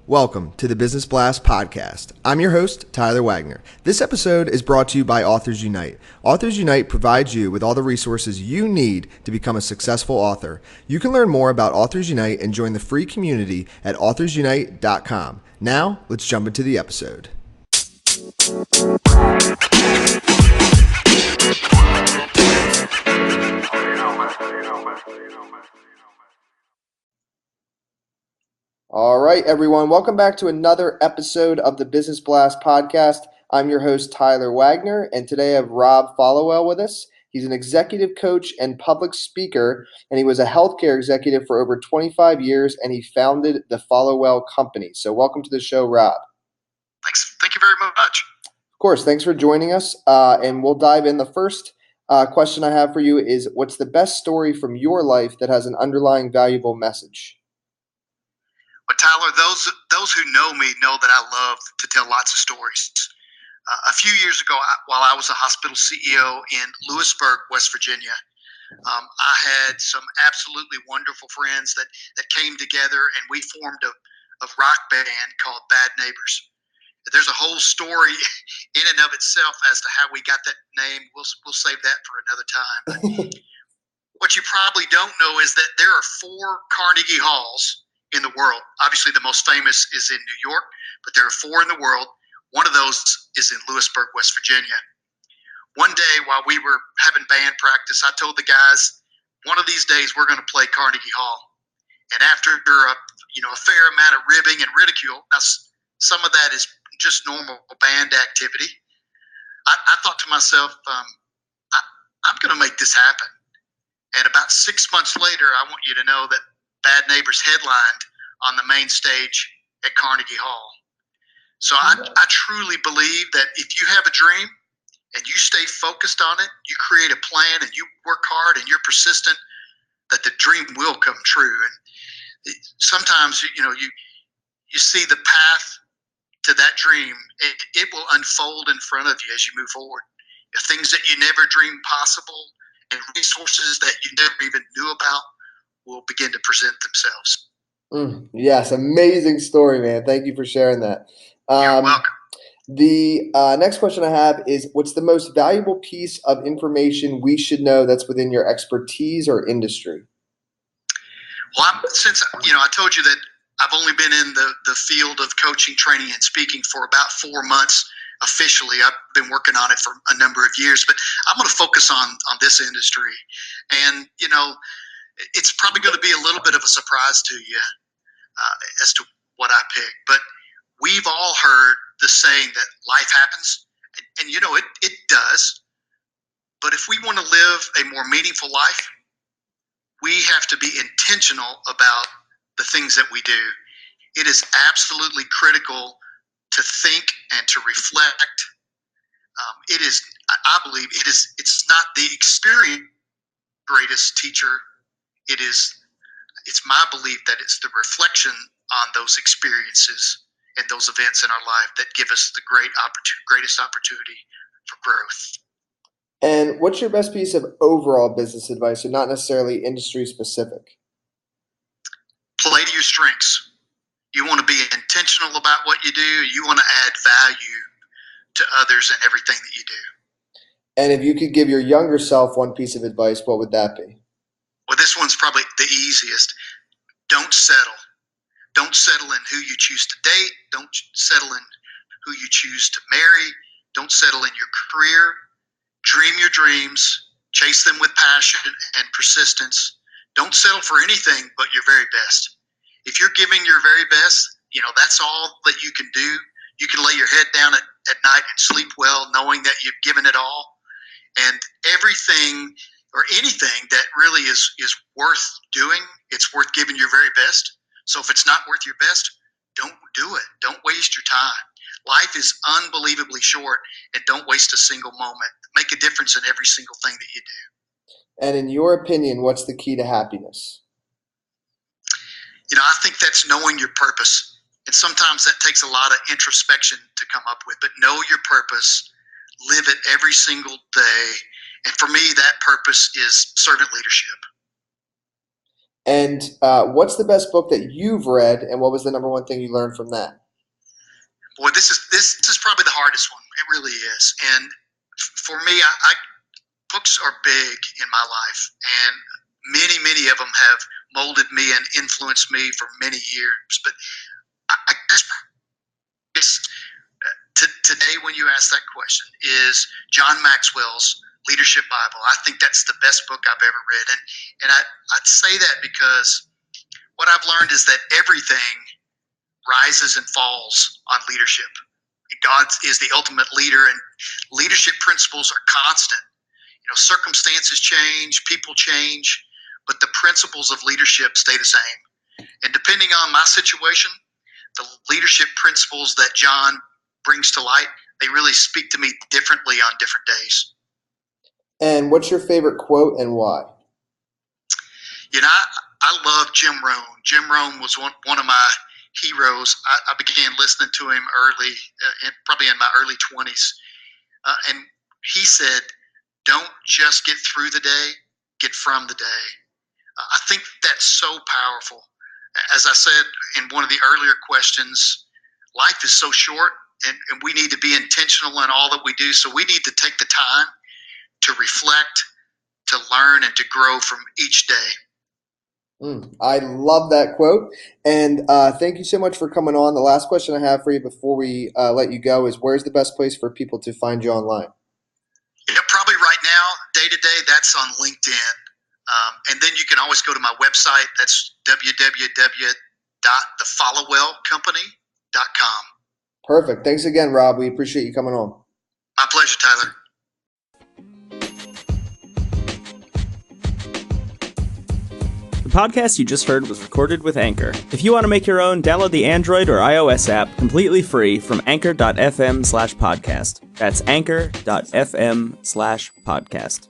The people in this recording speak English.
Welcome to the Business Blast podcast. I'm your host, Tyler Wagner. This episode is brought to you by Authors Unite. Authors Unite provides you with all the resources you need to become a successful author. You can learn more about Authors Unite and join the free community at authorsunite.com. Now, let's jump into the episode. All right, everyone. Welcome back to another episode of the Business Blast podcast. I'm your host, Tyler Wagner, and today I have Rob Followell with us. He's an executive coach and public speaker, and he was a healthcare executive for over 25 years, and he founded the Followell company. So welcome to the show, Rob. Thanks. Thank you very much. Of course. Thanks for joining us, and we'll dive in. The first question I have for you is, what's the best story from your life that has an underlying valuable message? But Tyler, those who know me know that I love to tell lots of stories. A few years ago, while I was a hospital CEO in Lewisburg, West Virginia, I had some absolutely wonderful friends that came together, and we formed a rock band called Bad Neighbors. There's a whole story in and of itself as to how we got that name. We'll save that for another time. But what you probably don't know is that there are 4 Carnegie Halls in the world. Obviously, the most famous is in New York, but there are 4 in the world. One of those is in Lewisburg, West Virginia. One day while we were having band practice, I told the guys, one of these days we're going to play Carnegie Hall. And after a fair amount of ribbing and ridicule, now some of that is just normal band activity, I thought to myself, I'm going to make this happen. And about 6 months later, I want you to know that Bad Neighbors headlined on the main stage at Carnegie Hall. So I truly believe that if you have a dream and you stay focused on it, you create a plan and you work hard and you're persistent, that the dream will come true. And sometimes, you see the path to that dream. It will unfold in front of you as you move forward. Things that you never dreamed possible and resources that you never even knew about will begin to present themselves. Yes, amazing story, man. Thank you for sharing that. You're welcome. The next question I have is, what's the most valuable piece of information we should know that's within your expertise or industry? Well, since I told you that I've only been in the field of coaching, training, and speaking for about 4 months officially. I've been working on it for a number of years, but I'm going to focus on this industry. And, it's probably going to be a little bit of a surprise to you as to what I picked. But we've all heard the saying that life happens, and it does. But if we want to live a more meaningful life, we have to be intentional about the things that we do. It is absolutely critical to think and to reflect. I believe it's not the experience greatest teacher. It's my belief that it's the reflection on those experiences and those events in our life that give us the greatest opportunity for growth. And what's your best piece of overall business advice, so not necessarily industry specific? Play to your strengths. You want to be intentional about what you do. You want to add value to others in everything that you do. And if you could give your younger self one piece of advice, what would that be? Well, this one's probably the easiest. Don't settle. Don't settle in who you choose to date. Don't settle in who you choose to marry. Don't settle in your career. Dream your dreams. Chase them with passion and persistence. Don't settle for anything but your very best. If you're giving your very best, that's all that you can do. You can lay your head down at night and sleep well knowing that you've given it all. And everything or anything that really is worth doing, it's worth giving your very best. So if it's not worth your best, don't do it. Don't waste your time. Life is unbelievably short, and don't waste a single moment. Make a difference in every single thing that you do. And in your opinion, what's the key to happiness? I think that's knowing your purpose. And sometimes that takes a lot of introspection to come up with, but know your purpose, live it every single day. And for me, that purpose is servant leadership. And what's the best book that you've read, and what was the number one thing you learned from that? Boy, this is probably the hardest one. It really is. And for me, books are big in my life, and many of them have molded me and influenced me for many years. But I guess today, when you ask that question, is John Maxwell's Leadership Bible. I think that's the best book I've ever read, and I'd say that because what I've learned is that everything rises and falls on leadership. God is the ultimate leader, and leadership principles are constant. Circumstances change, people change, but the principles of leadership stay the same. And depending on my situation, the leadership principles that John brings to light, they really speak to me differently on different days. And what's your favorite quote and why? I love Jim Rohn. Jim Rohn was one of my heroes. I began listening to him early, probably in my early 20s. And he said, don't just get through the day, get from the day. I think that's so powerful. As I said in one of the earlier questions, life is so short, and we need to be intentional in all that we do. So we need to take the time to reflect, to learn, and to grow from each day. I love that quote. And thank you so much for coming on. The last question I have for you before we let you go is, where's the best place for people to find you online? Probably right now, day to day, that's on LinkedIn. And then you can always go to my website. That's www.thefollowellcompany.com. Perfect. Thanks again, Rob. We appreciate you coming on. My pleasure, Tyler. The podcast you just heard was recorded with Anchor. If you want to make your own, download the Android or iOS app completely free from anchor.fm/podcast. That's anchor.fm/podcast.